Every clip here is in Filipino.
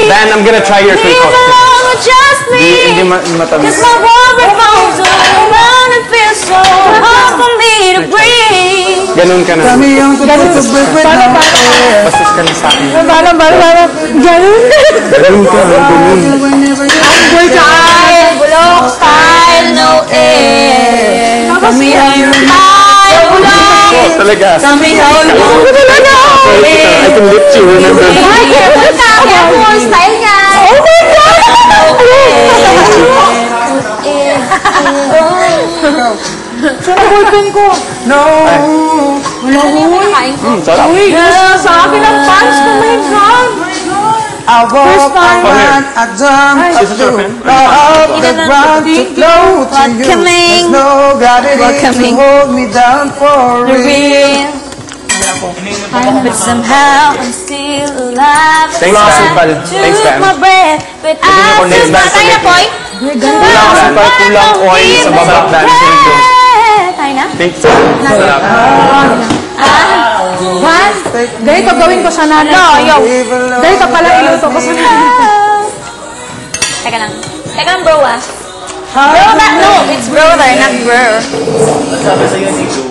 Dan, I'm gonna try your cake costume. Hindi matamis. Cause my world revolves around and feels so hard for me to breathe. Ganun ka na. Bastos ka na sa akin. Ganun. Ganun ka, ganun. Angry style, bulok style, no air. Kami ang style, bulok. Talaga. Kami ang I can lift you, remember? Kaya po ang style niya. Oh my God! Saan ang ballpen ko? No! Wala ko. Sarap. Sa akin ang pants ko, my God! I walk around, I jump up the ground to flow to you. There's no gravity to hold me down for real. But somehow I'm still alive. Thanks, Dan. Thanks, Dan. My breath, but I still tayo na, Poy. Kulang oil sa baba dancing ko. Tayo na? Thanks, Dan. Sarap. What? Ganito gawin ko sa nanay. No, yo. Ganito pala iluto ko sa nanay. Teka lang, bro, ah. Bro, no, it's brother, not bro. Sabi sa'yo si Joe.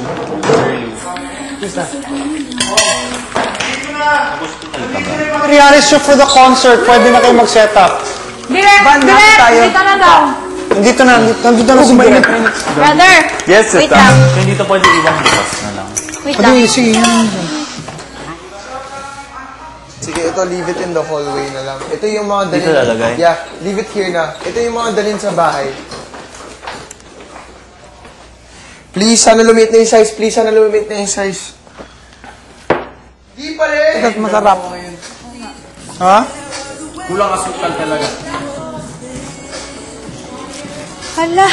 Realize you for the concert, pwede na kayo mag-set up. Direct, dito na daw. Nandito na si Direk. Brother, Yes, wait sister. lang. Hindi to pwede ibang bukas na lang. Wait lang. Sige, sige, ito, leave it in the hallway na lang. Ito yung mga dalhin. Dito lalagay? Yeah, leave it here na. Ito yung mga dalhin sa bahay. Please, sana lumit na yung size. Please, sana lumit na yung size. Di pa rin! Ito, masarap. Ha? Kulang asukal talaga. Hala.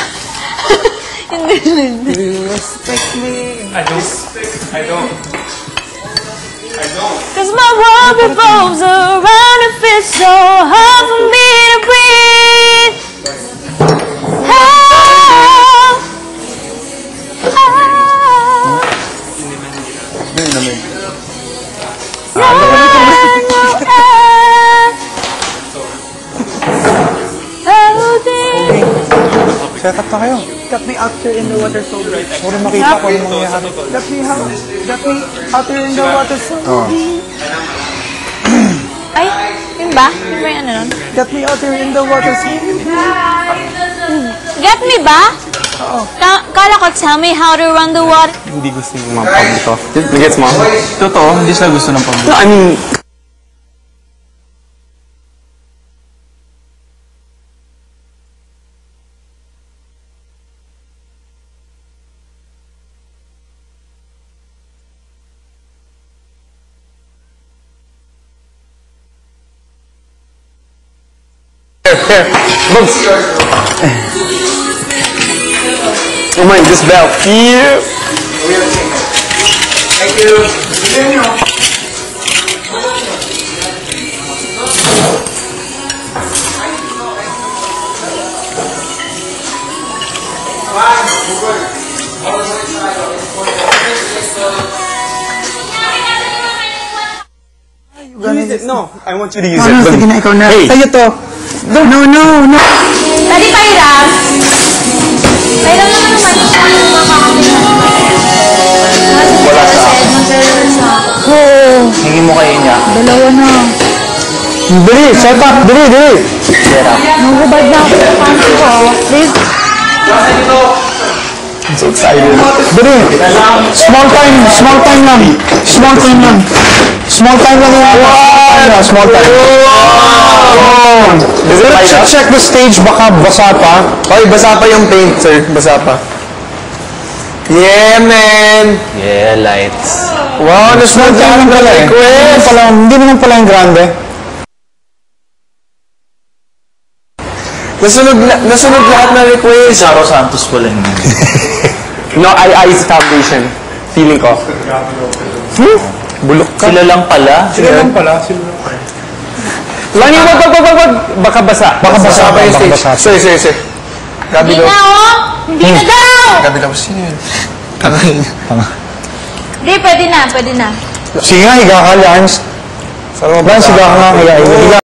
Hindi. Respect me. I don't. Cause my world revolves around and feels so hard for me to breathe. Set up na kayo. Got me out here in the water so deep. Puro makita ko yung mangyayari. Got me out here in the water so deep. Ay, yun ba? Yun ba yung ano nun? Got me out here in the water so deep. Get me ba? Oo. Kala ko, tell me how to run the water. Hindi gusto yung mga pag ito. Gets mo? Totoo, hindi sila gusto ng pag No, I mean... Here, Bugs. Oh my, this bell. Here. Thank you. No, I want you to use Ano, it. sige na, ikaw na. Hey. Sa'yo to. No. Tadi pairam. Pairam naman Wala sa akin. Hingin mo kayo niya. Dalawa na. Dali, set up. Dali. Nagubad na ako sa pants ko. Please. I'm so excited. Dali. Small time lang. Small time lang yung small time. Check the stage, baka basa pa. Oy, basa pa yung paint, sir. Basa pa. Yeah, man! Yeah, lights. Wow, small time lang pala eh. Hindi naman pala yung grande. Nasunod lahat na request. Charo Santos pala yun. No, ice foundation. Feeling ko. Bulok ka. Sila lang pala. Lani, wag. Baka basa. Baka basa pa yung stage. Sir. Gabi Hindi daw. na, oh! Hindi na daw! Gabi daw, sino yun? Hindi, pwede na. Sige nga, higa ka, Lance. Lance, higa ka nga.